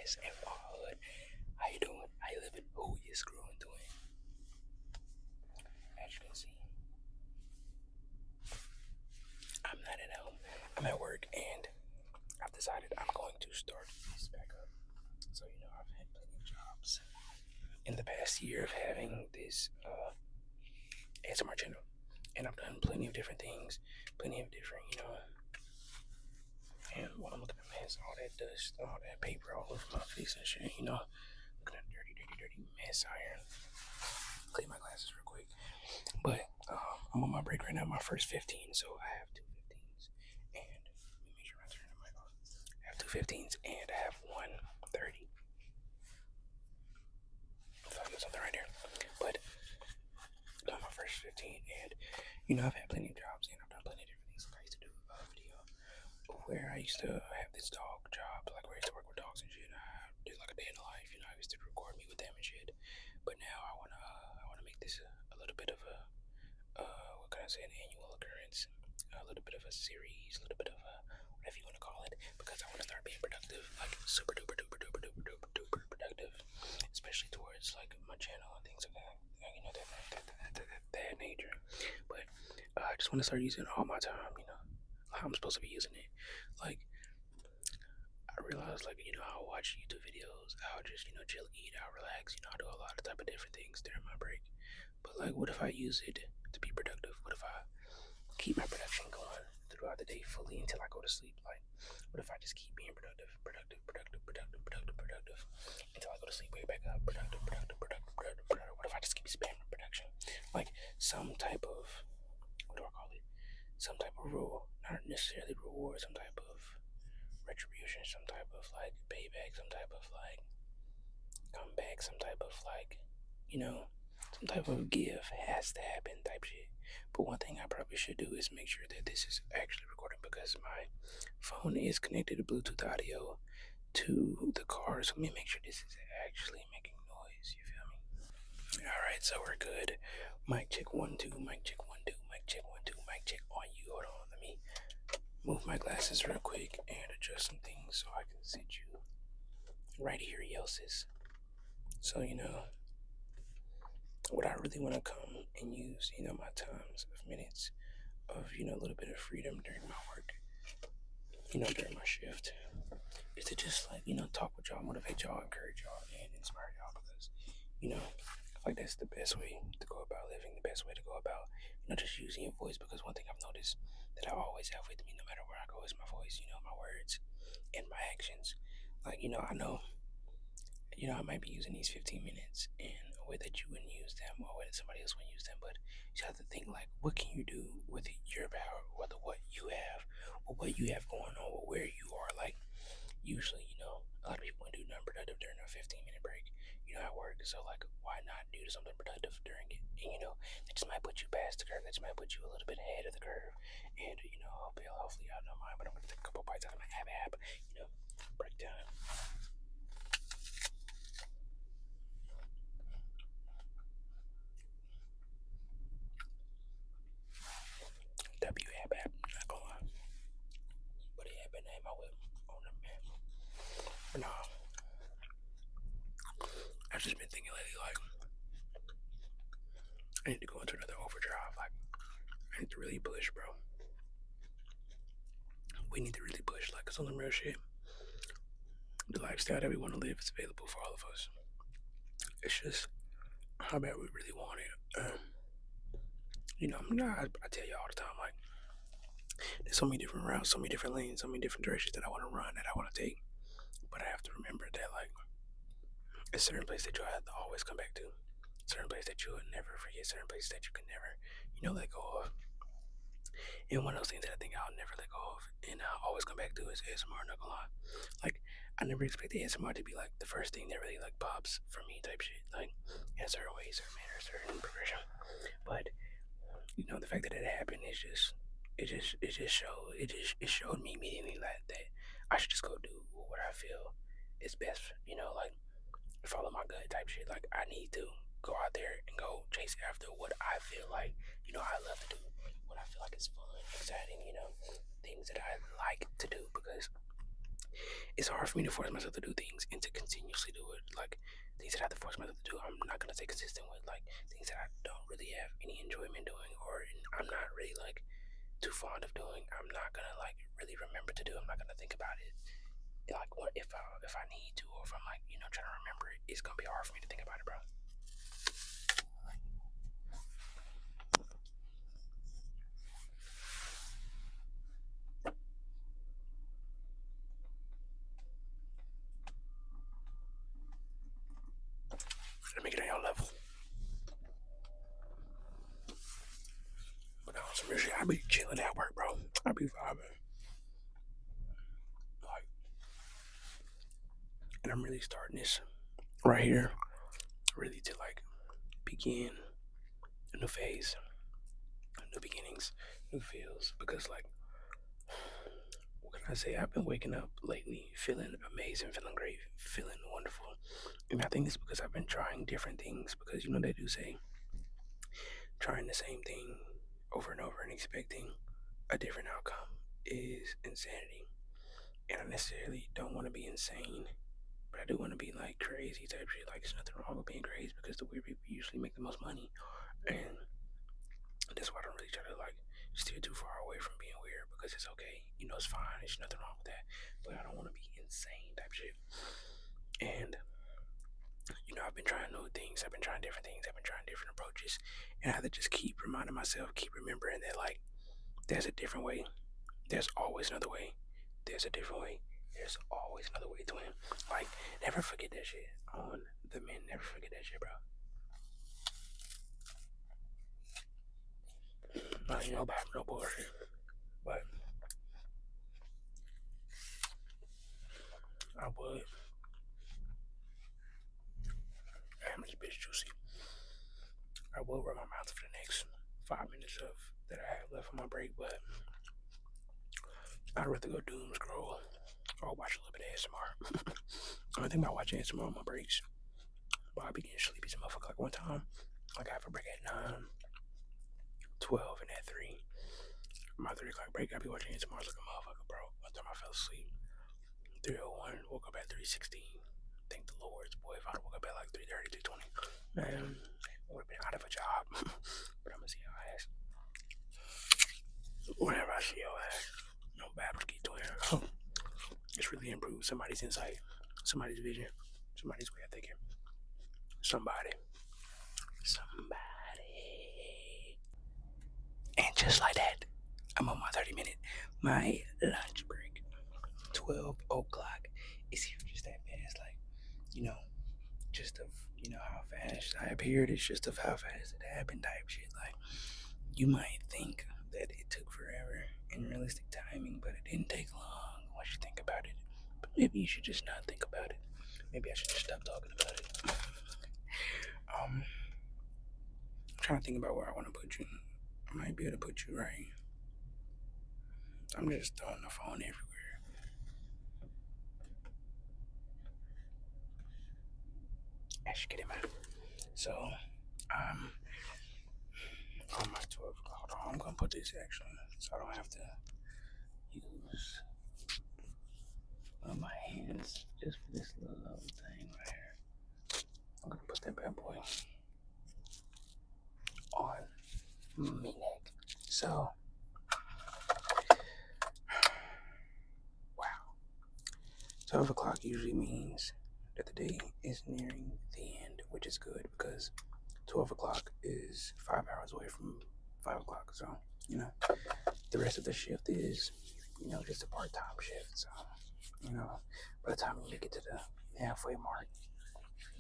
Yes, in my hood. How you doing? How you living? Who you screwing doing? As you can see, I'm not at home. I'm at work, and I've decided I'm going to start this back up. So I've had plenty of jobs in the past year of having this ASMR channel, and I've done plenty of different things, plenty of different, And while I'm looking at mess, all that dust, all that paper all over my face and shit, looking at dirty, dirty, dirty mess iron. Clean my glasses real quick. But I'm on my break right now, my first 15, so I have two 15s. And let me make sure I turn the mic off. I have two 15s and I have one 30. If I get something right there. But I'm my first 15, and I've had plenty of jobs and I've done plenty of different things. Like I used to do a video where I used to have this dog job, like where I used to work with dogs and shit. I did like a day in the life, I used to record me with them and shit. But now I wanna make this a little bit of a what can I say, an annual occurrence, a little bit of a series, a little bit of a whatever you want to call it, because I want to start being productive, like super duper duper duper duper duper duper productive, especially towards like my channel and things like that, that nature. But I just want to start using all my time, how I'm supposed to be using it. Like I realized, like I'll watch YouTube videos, I'll just chill, eat, I'll relax, I'll do a lot of type of different things during my break. But like, what if I use it to be productive? What if I keep my production going throughout the day fully until I go to sleep? Like, what if I just keep being productive until I go to sleep, wake back up, productive. What if I just keep spamming production? Like some type of, what do I call it? Some type of rule, not necessarily reward, some type of retribution, some type of like payback, some type of like comeback, some type of like, some type of give has to happen type shit. But one thing I probably should do is make sure that this is actually recording, because my phone is connected to Bluetooth audio to the car. So let me make sure this is actually making noise. You feel me? Alright, so we're good. Mic check 1 2, mic check 1 2, mic check 1 2, mic check on you. Hold on, let me move my glasses real quick and adjust some things so I can sit you right here, Yelsis. So what I really want to come and use, my times of minutes of, a little bit of freedom during my work, during my shift, is to just like, talk with y'all, motivate y'all, encourage y'all, and inspire y'all, because, I feel like that's the best way to go about living, the best way to go about, just using your voice. Because one thing I've noticed that I always have with me, no matter where I go, is my voice, my words and my actions. Like, I know, I might be using these 15 minutes in a way that you wouldn't use them, or a way that somebody else wouldn't use them, but you have to think like, what can you do with your power, whether what you have, or what you have going on, or where you are. Like, usually, a lot of people do nothing productive during a 15-minute break, at work. So, like, why not do something productive during it? And, that just might put you past the curve, that just might put you a little bit ahead of the curve. And, hopefully, I don't mind, but I'm going to take a couple bites out of my app, break time. WAP app, not gonna lie. But it had been name I whip on them, man. But nah, I've just been thinking lately, like, I need to go into another overdrive. Like, I need to really push, bro. We need to really push, like, it's on the real shit. The lifestyle that we want to live is available for all of us. It's just how bad we really want it. I tell you all the time, like, there's so many different routes, so many different lanes, so many different directions that I want to run, that I want to take. But I have to remember that, like, a certain place that you'll have to always come back to, certain place that you'll never forget, certain places that you can never, let go of. And one of those things that I think I'll never let go of, and I'll always come back to, is ASMR. Not gonna lie, like, I never expected ASMR to be like the first thing that really like pops for me type shit, like in a certain way, certain manner, certain progression. But the fact that it happened is just, it showed me immediately that I should just go do what I feel is best, like follow my gut type shit. Like, I need to go out there and go chase after what I feel like, I love to do, what I feel like is fun, exciting, things that I like to do. Because it's hard for me to force myself to do things and to continuously do it. Like things that I have to force myself to do, I'm not gonna stay consistent with. Like things that I don't really have any enjoyment doing, or I'm not really like too fond of doing. I'm not gonna like really remember to do. I'm not gonna think about it. Like what if I need to, or if I'm like trying to remember it, it's gonna be hard for me to think about it, bro. Let me get on your level. But on some real shit, I be chilling at work, bro. I be vibing. Like, and I'm really starting this right here, really to like begin a new phase, new beginnings, new feels. Because like, what can I say? I've been waking up lately feeling amazing, feeling great, feeling wonderful. And I think it's because I've been trying different things. Because they do say trying the same thing over and over and expecting a different outcome is insanity. And I necessarily don't want to be insane, but I do want to be like crazy type shit. Like, there's nothing wrong with being crazy because the weird people usually make the most money. And that's why I don't really try to like steer too far away from being weird, because it's okay. It's fine. There's nothing wrong with that. But I don't want to be insane type shit. And I've been trying new things. I've been trying different things. I've been trying different approaches. And I have to just keep reminding myself, keep remembering that like there's a different way. There's always another way. There's a different way. There's always another way, twin. Like, never forget that shit. On the men, never forget that shit, bro. Not about no bullshit. But I would. Damn, this bitch juicy. I will run my mouth for the next 5 minutes of that I have left on my break, but I'd rather go doom scroll or watch a little bit of ASMR. I think about watching ASMR on my breaks. But I be getting sleepy as a motherfucker. Like one time, like I have a break at 9, 12, and at 3. My 3 o'clock break, I be watching ASMR like a motherfucker, bro. One time I fell asleep. 3:01, woke up at 3:16. Thank the Lord, boy. If I'd woke up at like 3:30, 3:20, man, I would have been out of a job. But I'm gonna see your ass. Whenever I see your ass, no bad keep doing it. It's really improved somebody's insight, somebody's vision, somebody's way of thinking. Somebody. And just like that, I'm on my 30-minute, my lunch break. 12 o'clock. It's here just that fast. Like, just of, how fast I appeared. It's just of how fast it happened type shit. Like, you might think that it took forever in realistic timing, but it didn't take long once you think about it. But maybe you should just not think about it. Maybe I should just stop talking about it. I'm trying to think about where I want to put you. I might be able to put you right. I'm just throwing the phone everywhere. I should get him out. So, on my 12 o'clock, hold on, I'm gonna put this actually, so I don't have to use my hands just for this little thing right here. I'm gonna put that bad boy on me neck. So, wow. 12 o'clock usually means that the day is nearing the end, which is good because 12 o'clock is 5 hours away from 5 o'clock. So, the rest of the shift is, just a part-time shift. So, by the time we get to the halfway mark,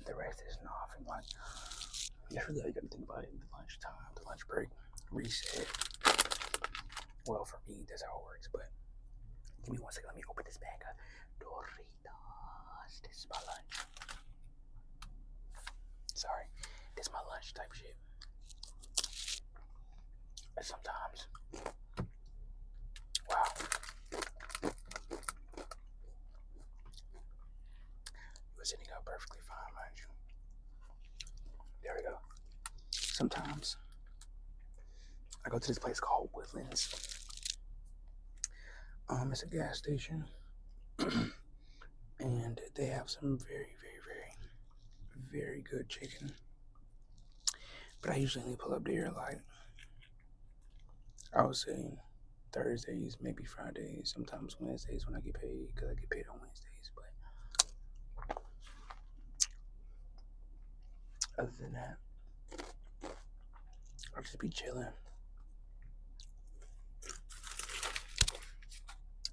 the rest is off. And like, that's really how you gotta think about it. The lunchtime, the lunch break, reset. Well, for me, that's how it works. But give me 1 second. Let me open this bag of Doritos. This is my lunch. Sorry, this is my lunch type shit. And sometimes, wow. You were sitting out perfectly fine, mind you. There we go. Sometimes I go to this place called Woodlands. It's a gas station. and they have some very, very, very, very good chicken. But I usually only pull up there like I would say Thursdays, maybe Fridays, sometimes Wednesdays when I get paid because I get paid on Wednesdays. But other than that, I'll just be chilling.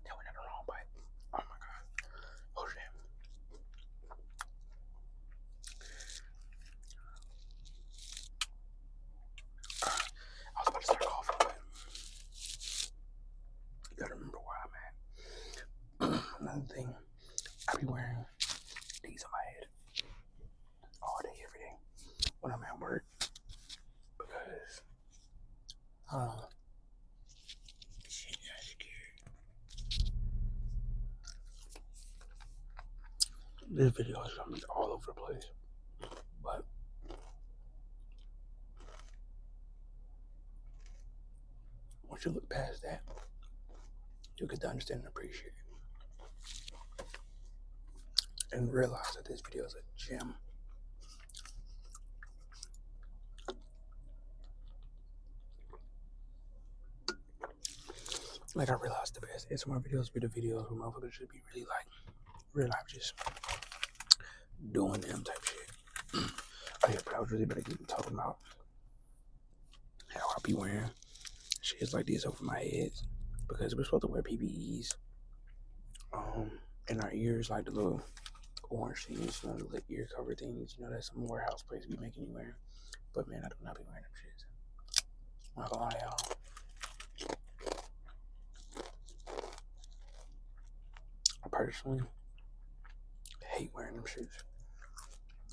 That went in the wrong bite. Oh my god. Oh shit. I was about to start coughing, but you gotta remember where I'm at. Another thing, I be wearing these on my head all day, every day when I'm at work because shit got scared. This video is gonna be all over the place, but once you look past that, you get to understand and appreciate it, and realize that this video is a gem. Like, I realized the best ASMR videos be the videos where motherfuckers should be really like real life, just doing them type shit. Oh yeah, but I was really better keep talking about how I be wearing shit like this over my head because we're supposed to wear PPEs in our ears, like the little orange things, you know, the ear cover things, you know, that some warehouse place be making you wear. But man, I do not be wearing them shits. I'm not gonna lie, y'all. I personally hate wearing them shits.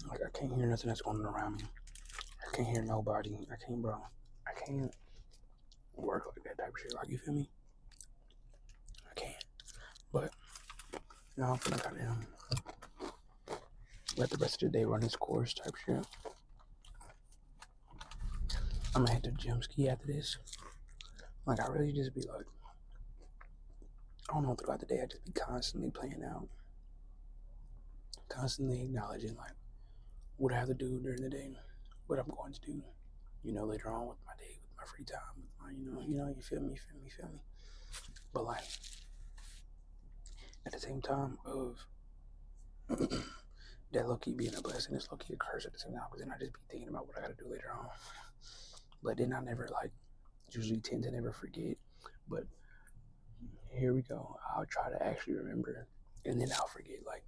Like, I can't hear nothing that's going on around me. I can't hear nobody. I can't work like that type of shit. Like, you feel me? I can't. But, you know, I'm finna goddamn let the rest of the day run its course type shit. I'm gonna hit the gym ski after this. Like, I really just be like, I don't know, throughout the day, I just be constantly playing out, constantly acknowledging, like, what I have to do during the day, what I'm going to do, you know, later on with my day, with my free time, with my, you feel me. But, like, at the same time of that low-key being a blessing, it's low-key a curse at the same time, because then I just be thinking about what I gotta do later on. But then I never, like, usually tend to never forget. But here we go. I'll try to actually remember, and then I'll forget. Like,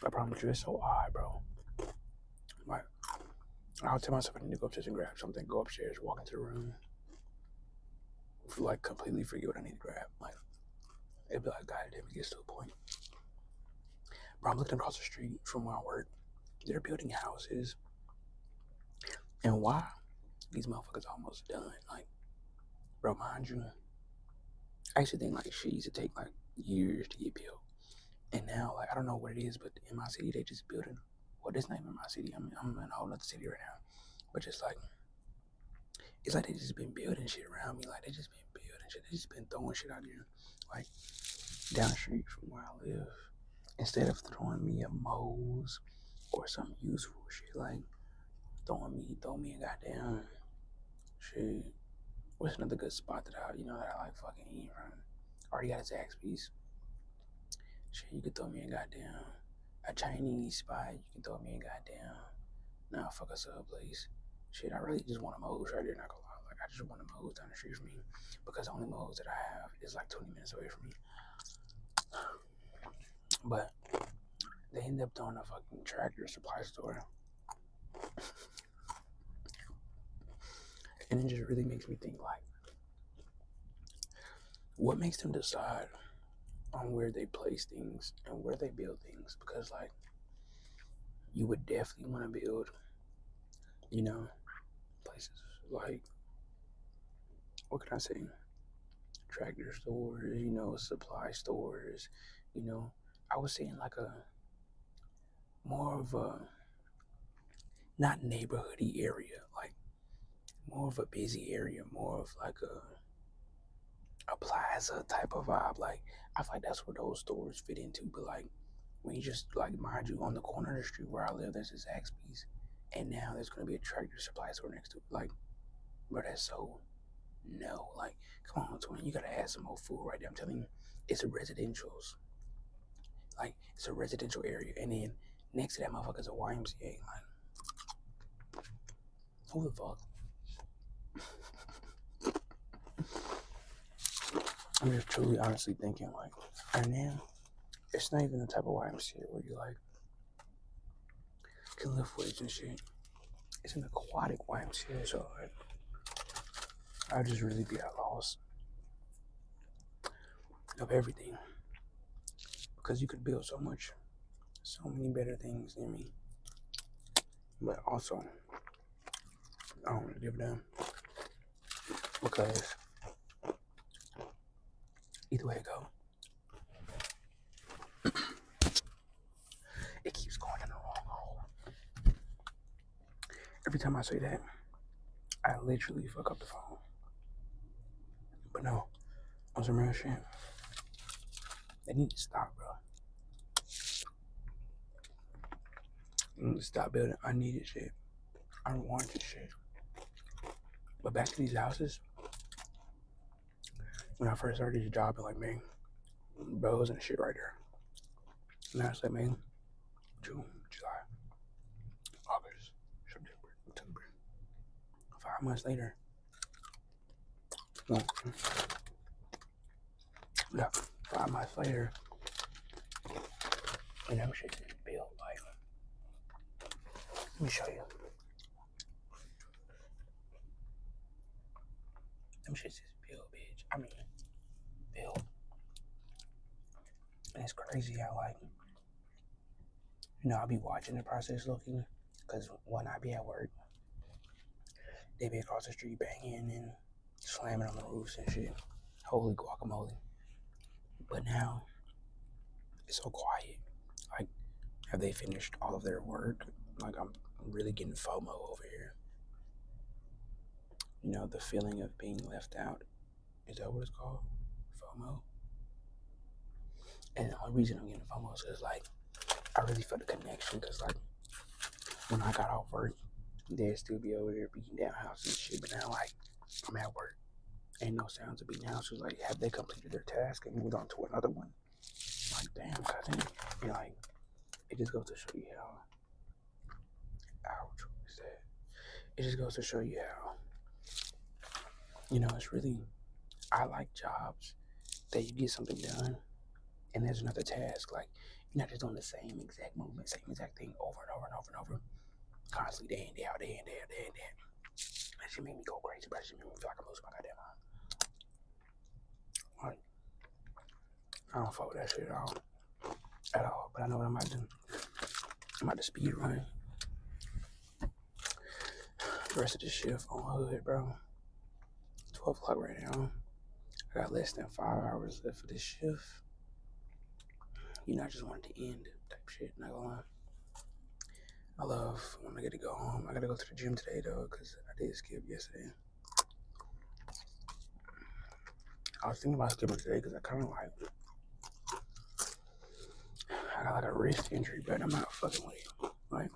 I promise you, it's so odd, bro. Like, I'll tell myself I need to go upstairs and grab something, go upstairs, walk into the room, like, completely forget what I need to grab. Like, it'd be like, God damn, it gets to a point. Bro, I'm looking across the street from where I work. They're building houses. And why? These motherfuckers almost done. Like, bro, mind you, I used to think, like, shit used to take, like, years to get built. And now, like, I don't know what it is, but in my city, they just building. Well, this not even my city. I'm in a whole other city right now. But just, like, it's like they just been building shit around me. Like, they just been building shit. They just been throwing shit out there. Like, down the street from where I live, instead of throwing me a Moe's or some useful shit, like, throw me a goddamn shit. What's another good spot that I like fucking eating from? Already got a Zaxby's. Shit, you could throw me a goddamn a Chinese spot. You can throw me a goddamn fuck us up, please. Shit, I really just want a Moe's right there, not gonna lie. Like, I just want a Moe's down the street from me because the only Moe's that I have is like 20 minutes away from me. But they end up throwing a fucking Tractor Supply store. And it just really makes me think, like, what makes them decide on where they place things and where they build things? Because, like, you would definitely want to build, places like, what can I say? Tractor stores, supply stores, I was saying like a more of a not neighborhoody area, like more of a busy area, more of like a plaza type of vibe. Like, I feel like that's where those stores fit into. But like, when you just like, mind you, on the corner of the street where I live, there's a Zaxby's, and now there's gonna be a Tractor Supply store next to it. Like, bro, that's so no. Like, come on, twin, you gotta add some more food right there. I'm telling you, it's a residential's. Like, it's a residential area, and then next to that motherfucker's a YMCA. Like, who the fuck? I'm just truly, honestly thinking, like, right now, it's not even the type of YMCA where you like can lift weights and shit. It's an aquatic YMCA, so like, I just really be at loss of everything because you could build so many better things than me. But also, I don't really give a damn because either way it go, it keeps going in the wrong hole. Every time I say that, I literally fuck up the phone. But no, on some real shit, they need to stop, bro. They need to stop building unneeded shit, unwarranted shit. But back to these houses, when I first started the job in like May, bros and shit right there. And I said May, June, July, August, September. 5 months later, yeah, 5 months later, and them shit is built like, let me show you. Them shit is built, bitch. I mean, built. And it's crazy how like, I'll be watching the process looking, because when I be at work, they be across the street banging and slamming on the roofs and shit. Holy guacamole. But now, it's so quiet. Like, have they finished all of their work? Like, I'm really getting FOMO over here. The feeling of being left out. Is that what it's called? FOMO? And the only reason I'm getting FOMO is because, like, I really felt the connection. Because, like, when I got off work, they'd still be over there beating down houses and shit. But now, like, I'm at work. Ain't no sounds of beating houses. Like, have they completed their task and moved on to another one? Like, damn, cousin. Like, it just goes to show you how. Ouch, what is that? It just goes to show you how. It's really, I like jobs that you get something done and there's another task. Like, you're not just doing the same exact movement, same exact thing over and over and over and over, constantly day in, day out, day in, day out, day in, day out. That shit made me go crazy, but that shit made me feel like I'm losing my goddamn mind. Like, I don't fuck with that shit at all. But I know what I'm about to do. I'm about to speed run the rest of this shift on hood, bro. 12 o'clock right now. I got less than 5 hours left for this shift. I just wanted to end type shit, not gonna lie. I love when I get to go home. I gotta go to the gym today though, because I did skip yesterday. I was thinking about skipping today because I kind of like, I got like a wrist injury, but I'm not fucking with it. Like,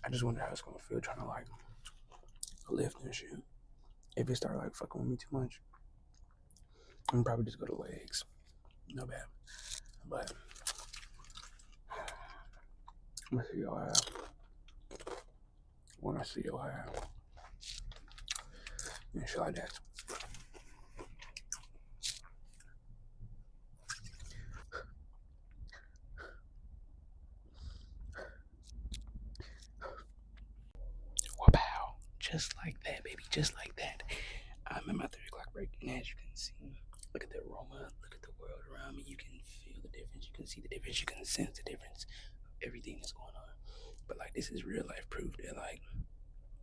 I just wonder how it's gonna feel trying to like lift and shit. If it start like fucking with me too much, I'm gonna probably just go to legs. No bad. But I'm gonna see your ass. When I see your ass. And shit like that. Wow. Just like that, baby. Just like that. I'm in my 3 o'clock break, and as you can see, look at the aroma, look at the world around me. You can feel the difference. You can see the difference. You can sense the difference. Everything that's going on. But like, this is real life proof that like,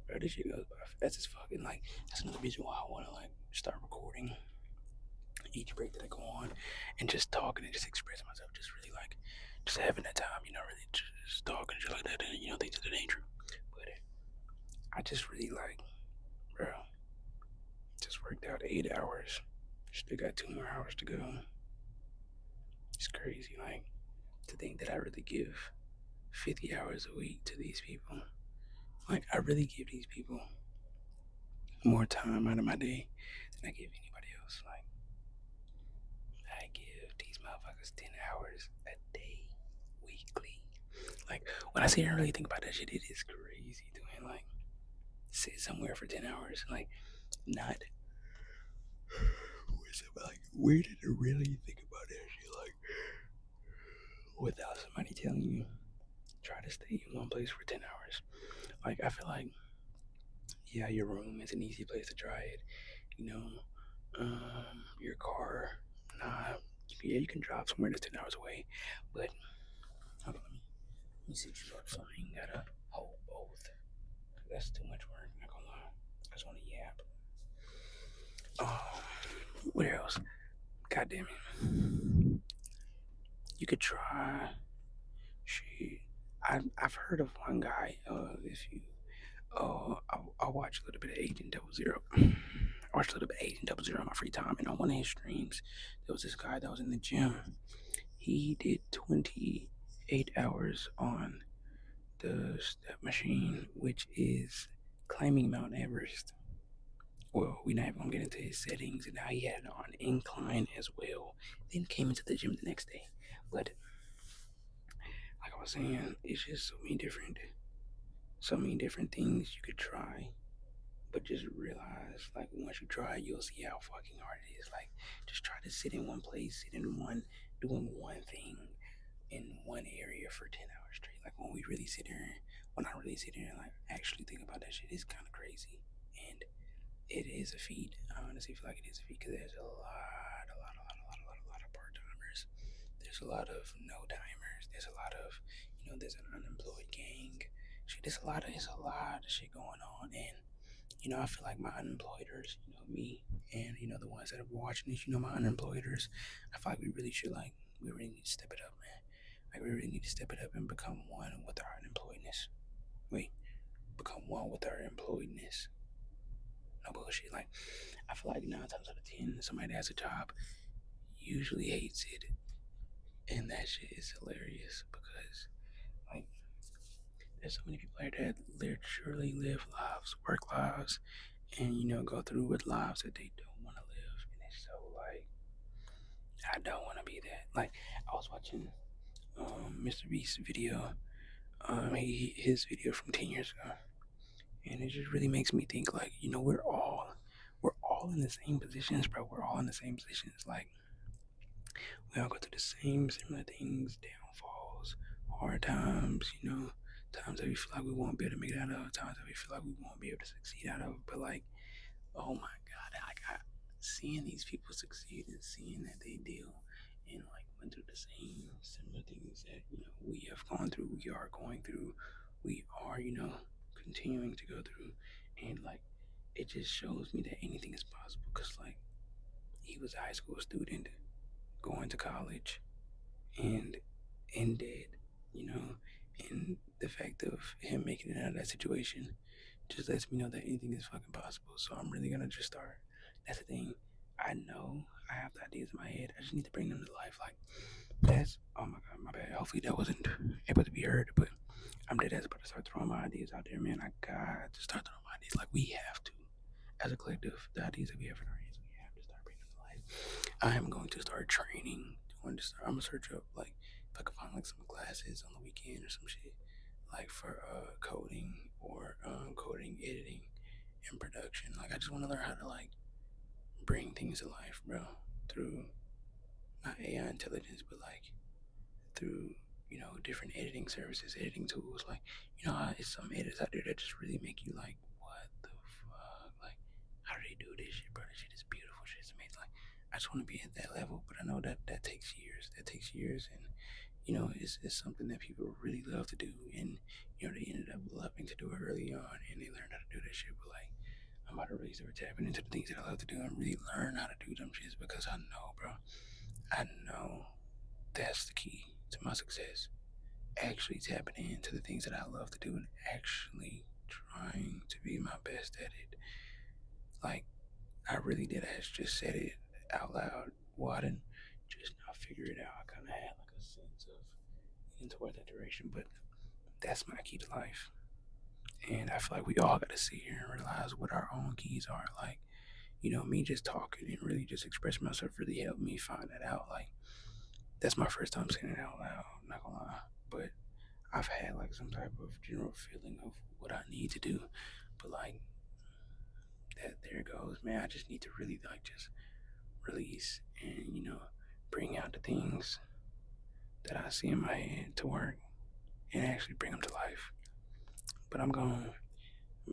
bro, this shit goes by fast as fucking. Like, that's another reason why I want to like start recording each break that I go on and just talking and just expressing myself. Just really like, just having that time, really just talking shit like that, and things that ain't true. But I just really like, bro, just worked out 8 hours. Still got 2 more hours to go. It's crazy, like, to think that I really give 50 hours a week to these people. Like, I really give these people more time out of my day than I give anybody else. Like, I give these motherfuckers 10 hours a day, weekly. Like, when I sit here and really think about that shit, it is crazy doing, like, sit somewhere for 10 hours. Like, not. Like, where did I really think about that shit? Like, without somebody telling you, try to stay in one place for 10 hours. Like, I feel like, yeah, your room is an easy place to try it. You know, your car, nah, yeah, you can drive somewhere that's 10 hours away. But, hold on, let me see you up so I ain't gotta hold both. That's too much work, not gonna lie. I just wanna yap. What else? God damn it. You could try. Shit. I've heard of one guy. If you, I watch a little bit of Agent 00. I watched a little bit of Agent 00 in my free time, and on one of his streams, there was this guy that was in the gym. He did 28 hours on the step machine, which is climbing Mount Everest. Well, we're not even gonna get into his settings and how he had it on incline as well. Then came into the gym the next day. But like I was saying, it's just so many different things you could try. But just realize, like, once you try, you'll see how fucking hard it is. Like, just try to sit in one place, doing one thing in one area for 10 hours straight. Like, when I really sit there and like actually think about that shit, it's kind of crazy. And it is a feat. I honestly feel like it is a feat because there's a lot of part timers. There's a lot of no timers. There's a lot of, there's an unemployed gang. Shit, it's a lot of shit going on. And, I feel like my unemployeders, me, and, the ones that are watching this, my unemployeders, I feel like we really need to step it up, man. Like, we really need to step it up and become one with our unemployedness. Become one with our employedness. No bullshit. Like, I feel like 9 times out of 10, somebody that has a job usually hates it. And that shit is hilarious because, like, there's so many people out there that literally live lives, work lives, and, go through with lives that they don't want to live. And it's so, like, I don't want to be that. Like, I was watching Mr. Beast's video, his video from 10 years ago. And it just really makes me think, like, we're all in the same positions, bro. We're all in the same positions. Like, we all go through the same similar things, downfalls, hard times, times that we feel like we won't be able to make it out of, times that we feel like we won't be able to succeed out of. But, like, oh my God, seeing these people succeed and seeing that they deal and, like, went through the same similar things that, we have gone through, we are going through, we are, continuing to go through. And, like, it just shows me that anything is possible because, like, he was a high school student going to college and in debt, and the fact of him making it out of that situation just lets me know that anything is fucking possible. So I'm really gonna just start. That's the thing. I know I have the ideas in my head. I just need to bring them to life. Like, that's, oh my God, my bad. Hopefully that wasn't able to be heard, but I'm dead ass about to start throwing my ideas out there, man. I got to start throwing my ideas. Like, we have to, as a collective, the ideas that we have in our heads, we have to start bringing them to life. I am going to start training. I'm gonna search up, like, if I can find, like, some classes on the weekend or some shit, like, for coding or coding, editing, and production. Like, I just want to learn how to, like, bring things to life, bro, through not AI intelligence, but, like, through, different editing services, editing tools. Like, it's some editors out there that just really make you like, what the fuck? Like, how do they do this shit, bro? This shit is beautiful. Shit's amazing. Like, I just want to be at that level, but I know that takes years. That takes years, and, it's something that people really love to do, and, they ended up loving to do it early on, and they learned how to do that shit. But, like, I'm about to really start tapping into the things that I love to do and really learn how to do them shits because I know, bro. I know that's the key to my success. Actually tapping into the things that I love to do and actually trying to be my best at it. Like, I really did. I just said it out loud. Well, I didn't just not figure it out. I kind of had like a sense of in toward that direction, but that's my key to life. And I feel like we all got to sit here and realize what our own keys are. Like, me just talking and really just expressing myself really helped me find that out. Like, that's my first time saying it out loud, not gonna lie. But I've had like some type of general feeling of what I need to do. But like that there it goes, man. I just need to really like just release and, bring out the things that I see in my head to work and actually bring them to life. But I'm gonna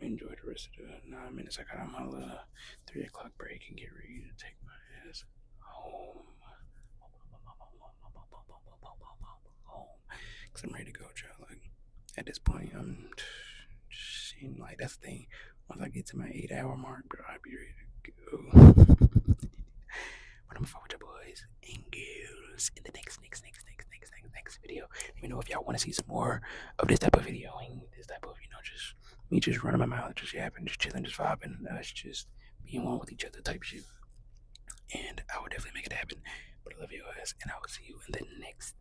enjoy the rest of the 9 minutes I got on my little 3 o'clock break and get ready to take my ass home. Cause I'm ready to go, child. Like at this point, I'm just seeing like that's the thing. Once I get to my 8 hour mark, bro, I'll be ready to go. But I'm gonna fuck with your boys and girls in the next video. Let me know if y'all want to see some more of this type of video and this type of, just me just running my mouth, just yapping, just chilling, just vibing, us just being one with each other type shit. And I will definitely make it happen. But I love you guys, and I will see you in the next